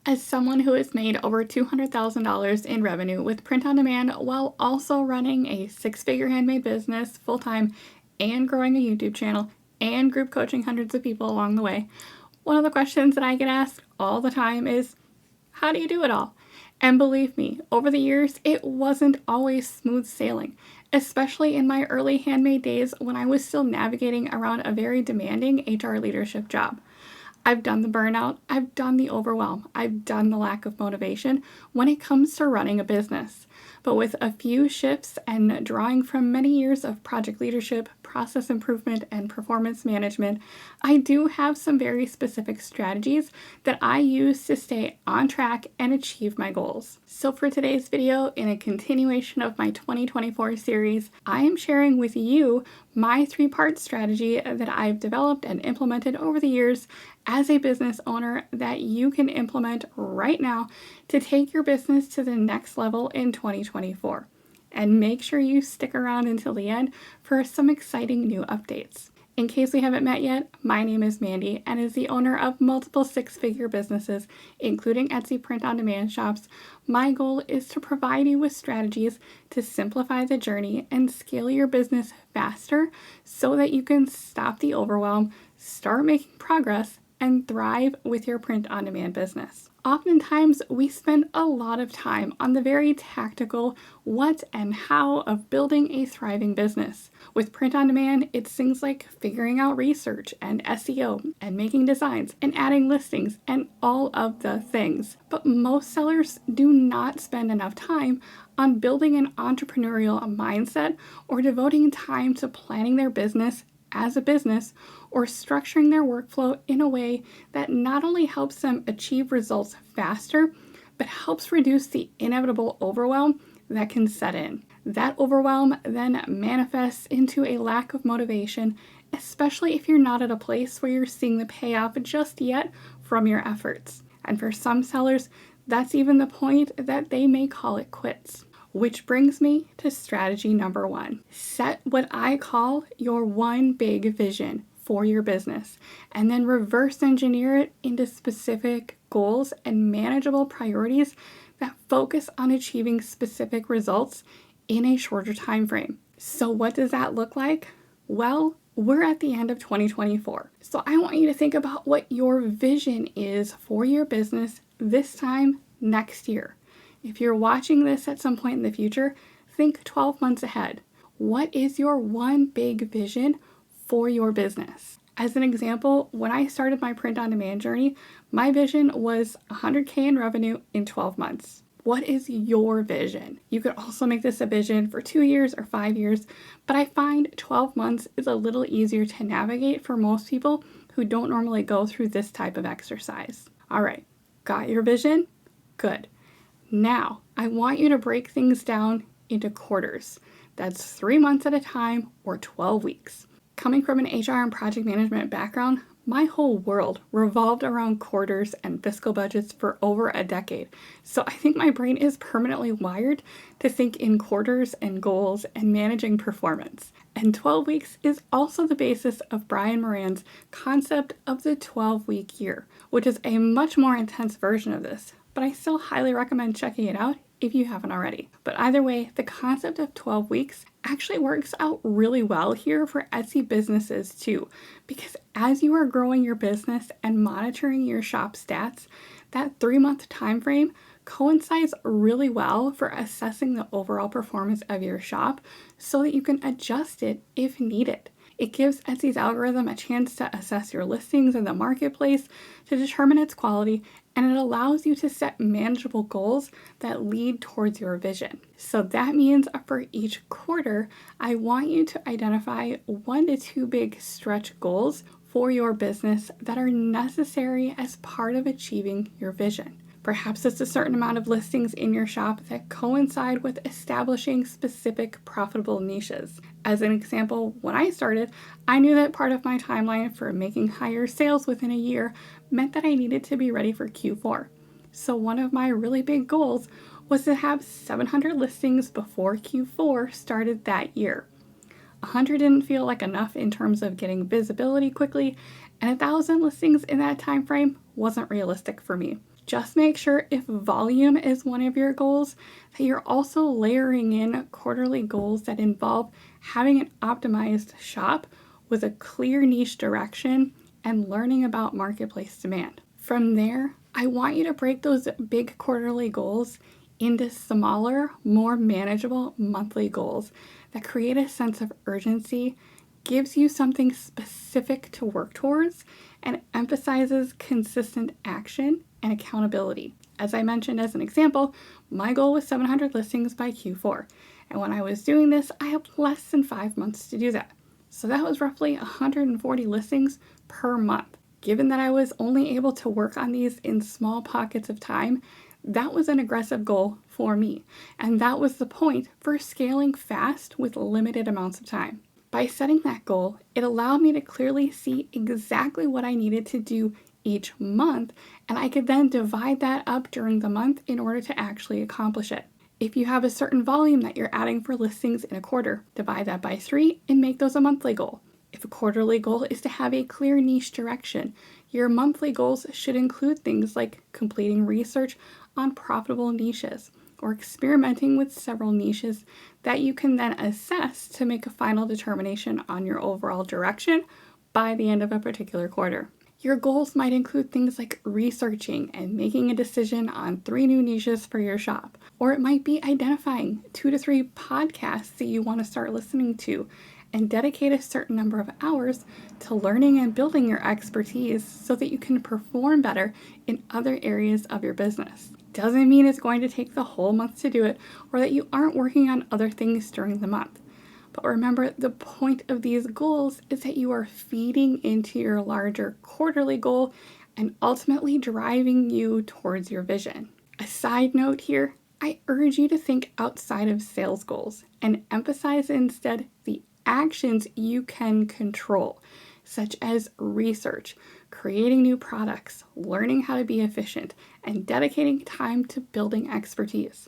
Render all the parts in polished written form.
As someone who has made over $200,000 in revenue with print on demand while also running a six-figure handmade business full-time and growing a YouTube channel and group coaching hundreds of people along the way, one of the questions that I get asked all the time is, how do you do it all? And believe me, over the years, it wasn't always smooth sailing, especially in my early handmade days when I was still navigating around a very demanding HR leadership job. I've done the burnout, I've done the overwhelm, I've done the lack of motivation when it comes to running a business. But with a few shifts and drawing from many years of project leadership, process improvement, and performance management, I do have some very specific strategies that I use to stay on track and achieve my goals. So for today's video, in a continuation of my 2024 series, I am sharing with you my three-part strategy that I've developed and implemented over the years as a business owner that you can implement right now to take your business to the next level in 2024. And make sure you stick around until the end for some exciting new updates. In case we haven't met yet, my name is Mandy and as the owner of multiple six-figure businesses, including Etsy print-on-demand shops. My goal is to provide you with strategies to simplify the journey and scale your business faster so that you can stop the overwhelm, start making progress, and thrive with your print-on-demand business. Oftentimes, we spend a lot of time on the very tactical what and how of building a thriving business. With print-on-demand, it's things like figuring out research and SEO and making designs and adding listings and all of the things. But most sellers do not spend enough time on building an entrepreneurial mindset or devoting time to planning their business as a business or structuring their workflow in a way that not only helps them achieve results faster, but helps reduce the inevitable overwhelm that can set in. That overwhelm then manifests into a lack of motivation, especially if you're not at a place where you're seeing the payoff just yet from your efforts. And for some sellers, that's even the point that they may call it quits. Which brings me to strategy number 1. Set what I call your one big vision for your business, and then reverse engineer it into specific goals and manageable priorities that focus on achieving specific results in a shorter time frame. So what does that look like? Well, we're at the end of 2024. So I want you to think about what your vision is for your business this time next year. If you're watching this at some point in the future, think 12 months ahead. What is your one big vision for your business? As an example, when I started my print-on-demand journey, my vision was 100K in revenue in 12 months. What is your vision? You could also make this a vision for 2 years or 5 years, but I find 12 months is a little easier to navigate for most people who don't normally go through this type of exercise. All right, got your vision? Good. Now, I want you to break things down into quarters. That's 3 months at a time or 12 weeks. Coming from an HR and project management background, my whole world revolved around quarters and fiscal budgets for over a decade. So I think my brain is permanently wired to think in quarters and goals and managing performance. And 12 weeks is also the basis of Brian Moran's concept of the 12-week year, which is a much more intense version of this. But I still highly recommend checking it out if you haven't already. But either way, the concept of 12 weeks actually works out really well here for Etsy businesses too, because as you are growing your business and monitoring your shop stats, that 3-month time frame coincides really well for assessing the overall performance of your shop so that you can adjust it if needed. It gives Etsy's algorithm a chance to assess your listings in the marketplace to determine its quality, and it allows you to set manageable goals that lead towards your vision. So that means for each quarter, I want you to identify 1 to 2 big stretch goals for your business that are necessary as part of achieving your vision. Perhaps it's a certain amount of listings in your shop that coincide with establishing specific profitable niches. As an example, when I started, I knew that part of my timeline for making higher sales within a year meant that I needed to be ready for Q4. So one of my really big goals was to have 700 listings before Q4 started that year. 100 didn't feel like enough in terms of getting visibility quickly, and 1,000 listings in that time frame wasn't realistic for me. Just make sure if volume is one of your goals, that you're also layering in quarterly goals that involve having an optimized shop with a clear niche direction and learning about marketplace demand. From there, I want you to break those big quarterly goals into smaller, more manageable monthly goals that create a sense of urgency, gives you something specific to work towards, and emphasizes consistent action and accountability. As I mentioned as an example, my goal was 700 listings by Q4. And when I was doing this, I had less than 5 months to do that. So that was roughly 140 listings per month. Given that I was only able to work on these in small pockets of time, that was an aggressive goal for me. And that was the point for scaling fast with limited amounts of time. By setting that goal, it allowed me to clearly see exactly what I needed to do each month, and I could then divide that up during the month in order to actually accomplish it. If you have a certain volume that you're adding for listings in a quarter, divide that by 3 and make those a monthly goal. If a quarterly goal is to have a clear niche direction, your monthly goals should include things like completing research on profitable niches or experimenting with several niches that you can then assess to make a final determination on your overall direction by the end of a particular quarter. Your goals might include things like researching and making a decision on 3 new niches for your shop, or it might be identifying 2 to 3 podcasts that you want to start listening to and dedicate a certain number of hours to learning and building your expertise so that you can perform better in other areas of your business. Doesn't mean it's going to take the whole month to do it or that you aren't working on other things during the month. But remember, the point of these goals is that you are feeding into your larger quarterly goal and ultimately driving you towards your vision. A side note here, I urge you to think outside of sales goals and emphasize instead the actions you can control, such as research, creating new products, learning how to be efficient, and dedicating time to building expertise.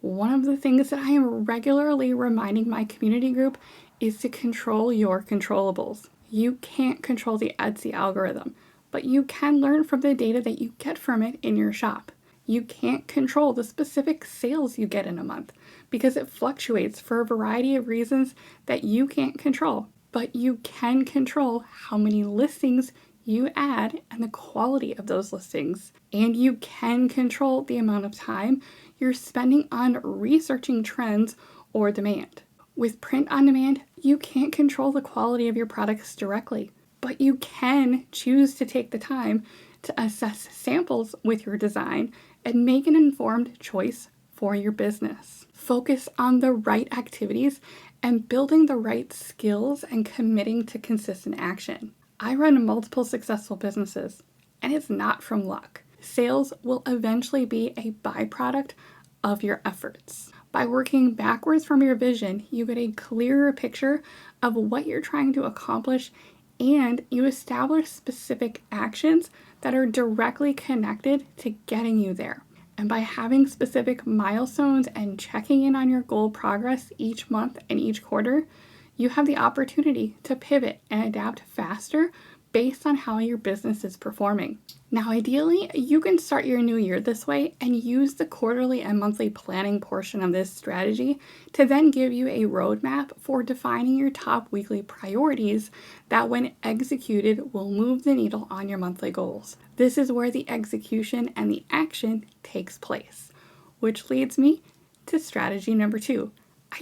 One of the things that I am regularly reminding my community group is to control your controllables. You can't control the Etsy algorithm, but you can learn from the data that you get from it in your shop. You can't control the specific sales you get in a month because it fluctuates for a variety of reasons that you can't control, but you can control how many listings you add and the quality of those listings. And you can control the amount of time you're spending on researching trends or demand. With print on demand, you can't control the quality of your products directly, but you can choose to take the time to assess samples with your design and make an informed choice for your business. Focus on the right activities and building the right skills and committing to consistent action. I run multiple successful businesses, and it's not from luck. Sales will eventually be a byproduct of your efforts. By working backwards from your vision, you get a clearer picture of what you're trying to accomplish, and you establish specific actions that are directly connected to getting you there. And by having specific milestones and checking in on your goal progress each month and each quarter, you have the opportunity to pivot and adapt faster based on how your business is performing. Now, ideally, you can start your new year this way and use the quarterly and monthly planning portion of this strategy to then give you a roadmap for defining your top weekly priorities that, when executed, will move the needle on your monthly goals. This is where the execution and the action takes place, which leads me to strategy number 2.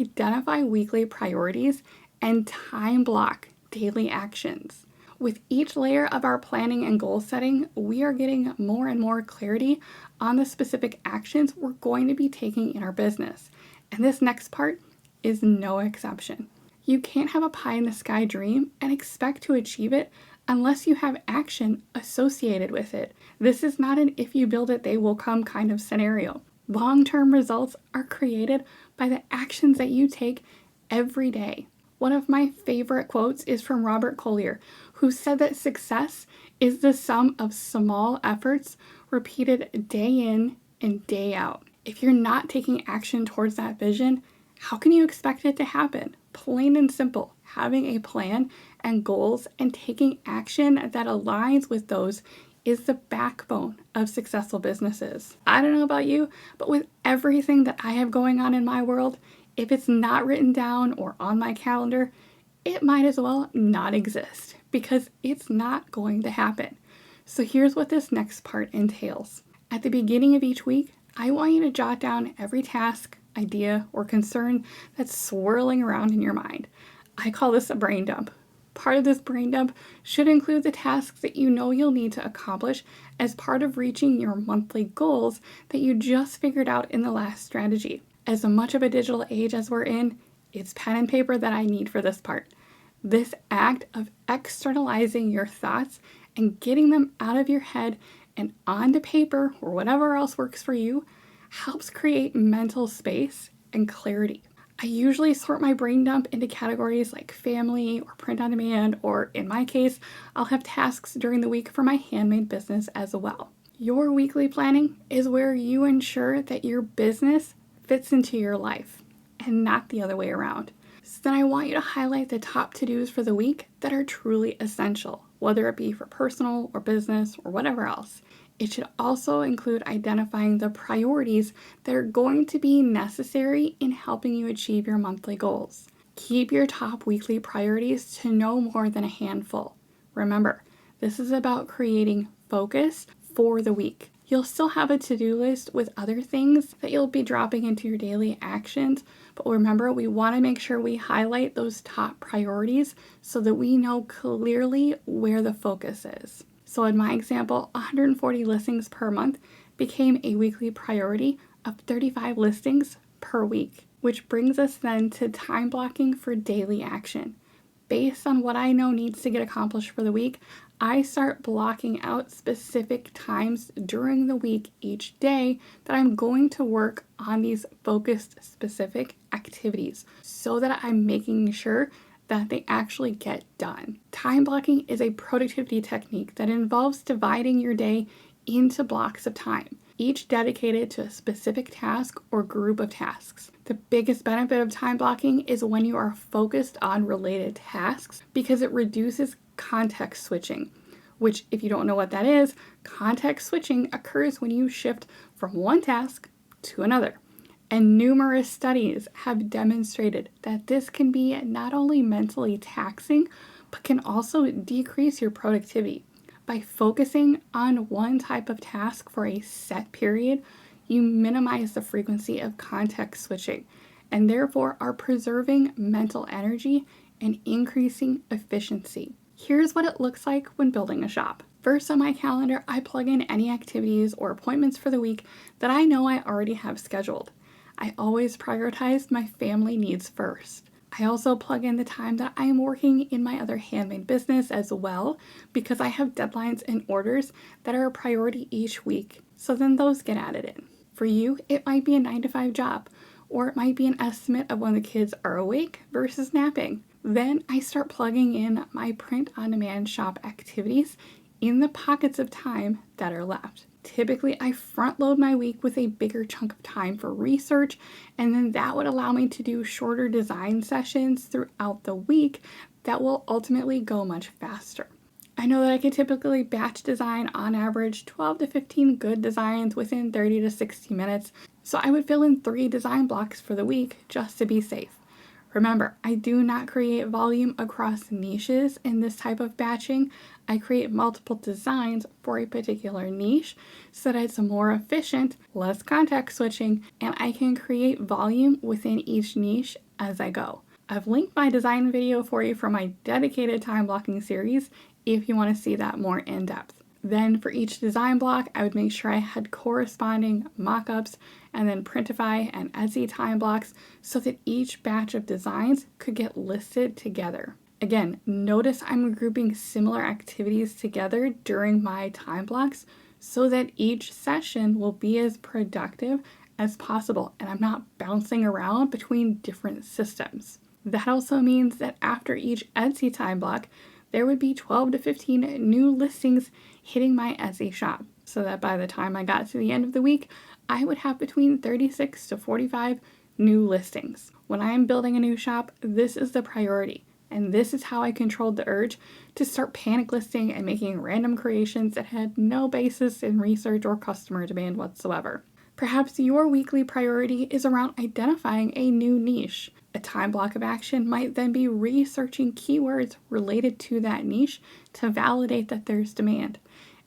Identify weekly priorities and time block daily actions. With each layer of our planning and goal setting, we are getting more and more clarity on the specific actions we're going to be taking in our business. And this next part is no exception. You can't have a pie in the sky dream and expect to achieve it unless you have action associated with it. This is not an if you build it, they will come kind of scenario. Long-term results are created by the actions that you take every day. One of my favorite quotes is from Robert Collier, who said that success is the sum of small efforts repeated day in and day out. If you're not taking action towards that vision, how can you expect it to happen? Plain and simple, having a plan and goals and taking action that aligns with those is the backbone of successful businesses. I don't know about you, but with everything that I have going on in my world, if it's not written down or on my calendar, it might as well not exist because it's not going to happen. So here's what this next part entails. At the beginning of each week, I want you to jot down every task, idea, or concern that's swirling around in your mind. I call this a brain dump. Part of this brain dump should include the tasks that you know you'll need to accomplish as part of reaching your monthly goals that you just figured out in the last strategy. As much of a digital age as we're in, it's pen and paper that I need for this part. This act of externalizing your thoughts and getting them out of your head and onto paper or whatever else works for you helps create mental space and clarity. I usually sort my brain dump into categories like family or print on demand, or in my case, I'll have tasks during the week for my handmade business as well. Your weekly planning is where you ensure that your business fits into your life and not the other way around. So then I want you to highlight the top to-dos for the week that are truly essential, whether it be for personal or business or whatever else. It should also include identifying the priorities that are going to be necessary in helping you achieve your monthly goals. Keep your top weekly priorities to no more than a handful. Remember, this is about creating focus for the week. You'll still have a to-do list with other things that you'll be dropping into your daily actions, but remember, we want to make sure we highlight those top priorities so that we know clearly where the focus is. So in my example, 140 listings per month became a weekly priority of 35 listings per week, which brings us then to time blocking for daily action. Based on what I know needs to get accomplished for the week, I start blocking out specific times during the week each day that I'm going to work on these focused specific activities so that I'm making sure that they actually get done. Time blocking is a productivity technique that involves dividing your day into blocks of time, each dedicated to a specific task or group of tasks. The biggest benefit of time blocking is when you are focused on related tasks because it reduces context switching, which, if you don't know what that is, context switching occurs when you shift from one task to another. And numerous studies have demonstrated that this can be not only mentally taxing, but can also decrease your productivity. By focusing on one type of task for a set period, you minimize the frequency of context switching, and therefore are preserving mental energy and increasing efficiency. Here's what it looks like when building a shop. First on my calendar, I plug in any activities or appointments for the week that I know I already have scheduled. I always prioritize my family needs first. I also plug in the time that I am working in my other handmade business as well because I have deadlines and orders that are a priority each week, so then those get added in. For you, it might be a 9-to-5 job, or it might be an estimate of when the kids are awake versus napping. Then I start plugging in my print-on-demand shop activities in the pockets of time that are left. Typically, I front load my week with a bigger chunk of time for research, and then that would allow me to do shorter design sessions throughout the week that will ultimately go much faster. I know that I can typically batch design on average 12 to 15 good designs within 30 to 60 minutes, so I would fill in 3 design blocks for the week just to be safe. Remember, I do not create volume across niches in this type of batching. I create multiple designs for a particular niche so that it's more efficient, less context switching, and I can create volume within each niche as I go. I've linked my design video for you for my dedicated time blocking series if you want to see that more in depth. Then for each design block, I would make sure I had corresponding mock-ups and then Printify and Etsy time blocks so that each batch of designs could get listed together. Again, notice I'm grouping similar activities together during my time blocks so that each session will be as productive as possible and I'm not bouncing around between different systems. That also means that after each Etsy time block, there would be 12 to 15 new listings hitting my Etsy shop, so that by the time I got to the end of the week, I would have between 36 to 45 new listings. When I am building a new shop, this is the priority. And this is how I controlled the urge to start panic listing and making random creations that had no basis in research or customer demand whatsoever. Perhaps your weekly priority is around identifying a new niche. A time block of action might then be researching keywords related to that niche to validate that there's demand.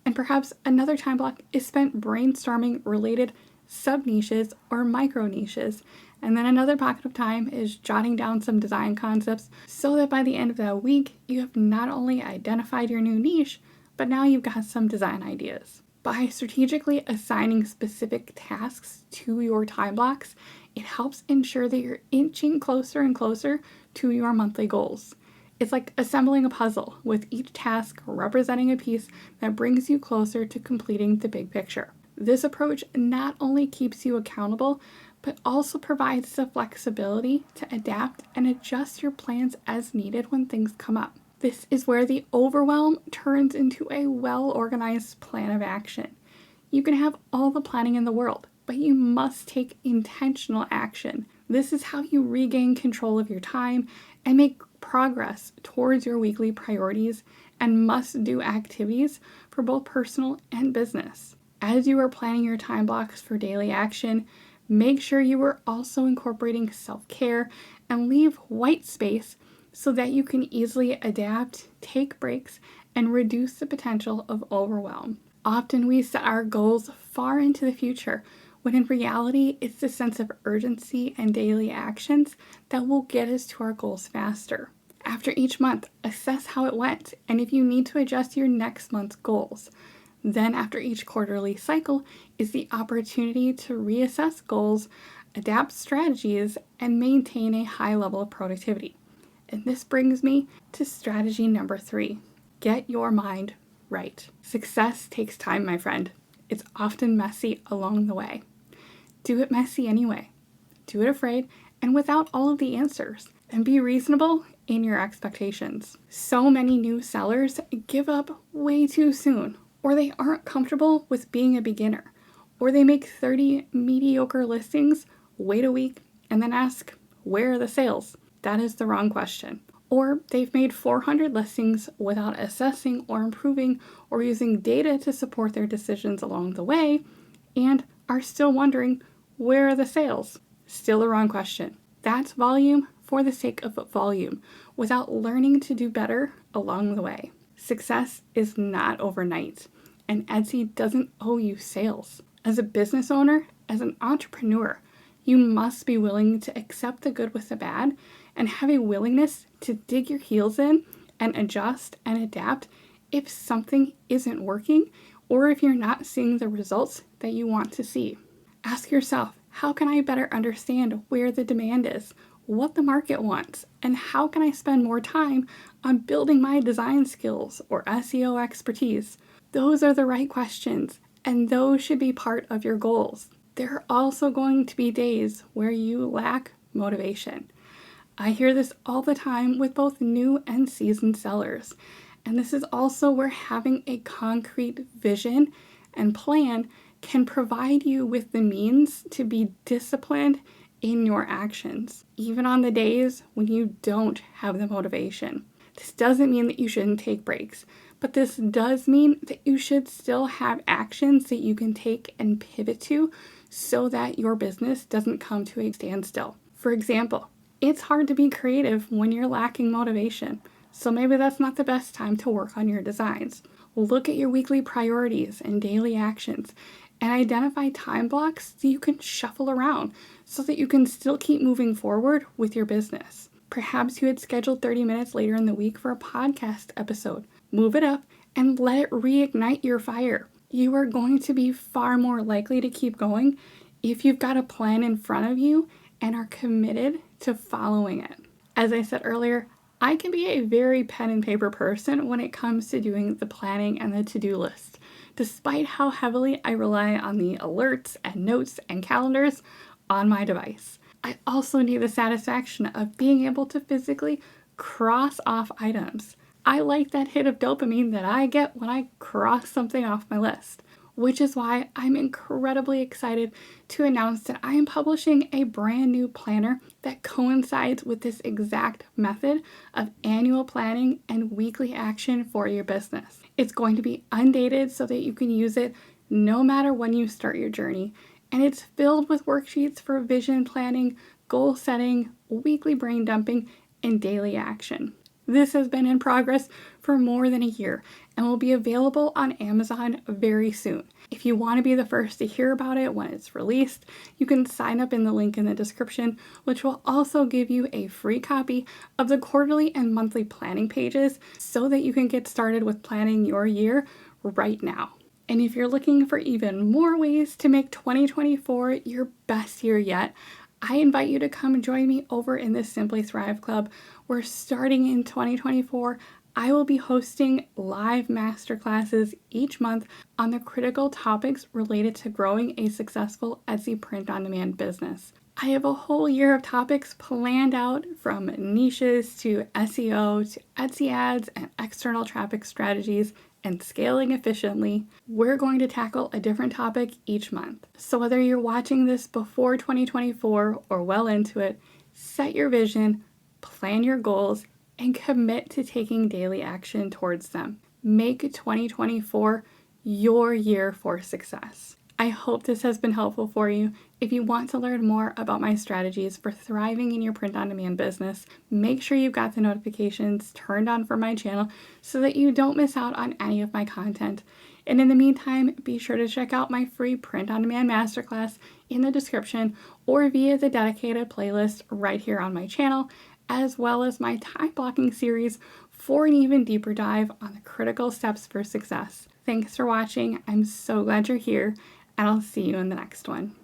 And perhaps another time block is spent brainstorming related sub-niches or micro-niches. And then another pocket of time is jotting down some design concepts so that by the end of that week, you have not only identified your new niche, but now you've got some design ideas. By strategically assigning specific tasks to your time blocks, it helps ensure that you're inching closer and closer to your monthly goals. It's like assembling a puzzle, with each task representing a piece that brings you closer to completing the big picture. This approach not only keeps you accountable, but also provides the flexibility to adapt and adjust your plans as needed when things come up. This is where the overwhelm turns into a well-organized plan of action. You can have all the planning in the world, but you must take intentional action. This is how you regain control of your time and make progress towards your weekly priorities and must-do activities for both personal and business. As you are planning your time blocks for daily action, make sure you are also incorporating self-care and leave white space so that you can easily adapt, take breaks, and reduce the potential of overwhelm. Often we set our goals far into the future, when in reality, it's the sense of urgency and daily actions that will get us to our goals faster. After each month, assess how it went and if you need to adjust your next month's goals. Then after each quarterly cycle is the opportunity to reassess goals, adapt strategies, and maintain a high level of productivity. And this brings me to strategy number 3. Get your mind right. Success takes time, my friend. It's often messy along the way. Do it messy anyway. Do it afraid and without all of the answers. And be reasonable in your expectations. So many new sellers give up way too soon, or they aren't comfortable with being a beginner, or they make 30 mediocre listings, wait a week, and then ask, where are the sales? That is the wrong question. Or they've made 400 listings without assessing or improving or using data to support their decisions along the way, and are still wondering, where are the sales? Still the wrong question. That's volume for the sake of volume, without learning to do better along the way. Success is not overnight, and Etsy doesn't owe you sales. As a business owner, as an entrepreneur, you must be willing to accept the good with the bad and have a willingness to dig your heels in and adjust and adapt if something isn't working or if you're not seeing the results that you want to see. Ask yourself, how can I better understand where the demand is, what the market wants, and how can I spend more time on building my design skills or SEO expertise? Those are the right questions, and those should be part of your goals. There are also going to be days where you lack motivation. I hear this all the time with both new and seasoned sellers, and this is also where having a concrete vision and plan can provide you with the means to be disciplined in your actions, even on the days when you don't have the motivation. This doesn't mean that you shouldn't take breaks, but this does mean that you should still have actions that you can take and pivot to so that your business doesn't come to a standstill. For example, it's hard to be creative when you're lacking motivation, so maybe that's not the best time to work on your designs. Look at your weekly priorities and daily actions and identify time blocks that you can shuffle around so that you can still keep moving forward with your business. Perhaps you had scheduled 30 minutes later in the week for a podcast episode. Move it up and let it reignite your fire. You are going to be far more likely to keep going if you've got a plan in front of you and are committed to following it. As I said earlier, I can be a very pen and paper person when it comes to doing the planning and the to-do list, despite how heavily I rely on the alerts and notes and calendars on my device. I also need the satisfaction of being able to physically cross off items. I like that hit of dopamine that I get when I cross something off my list. which is why I'm incredibly excited to announce that I am publishing a brand new planner that coincides with this exact method of annual planning and weekly action for your business. It's going to be undated so that you can use it no matter when you start your journey, and it's filled with worksheets for vision planning, goal setting, weekly brain dumping, and daily action. This has been in progress for more than a year and will be available on Amazon very soon. If you want to be the first to hear about it when it's released, you can sign up in the link in the description, which will also give you a free copy of the quarterly and monthly planning pages so that you can get started with planning your year right now. And if you're looking for even more ways to make 2024 your best year yet, I invite you to come join me over in the Simply Thrive Club, where starting in 2024, I will be hosting live masterclasses each month on the critical topics related to growing a successful Etsy print-on-demand business. I have a whole year of topics planned out, from niches to SEO to Etsy ads and external traffic strategies and scaling efficiently. We're going to tackle a different topic each month. So whether you're watching this before 2024 or well into it, set your vision, plan your goals, and commit to taking daily action towards them. Make 2024 your year for success. I hope this has been helpful for you. If you want to learn more about my strategies for thriving in your print-on-demand business, make sure you've got the notifications turned on for my channel so that you don't miss out on any of my content. And in the meantime, be sure to check out my free print-on-demand masterclass in the description or via the dedicated playlist right here on my channel, as well as my time blocking series for an even deeper dive on the critical steps for success. Thanks for watching. I'm so glad you're here, and I'll see you in the next one.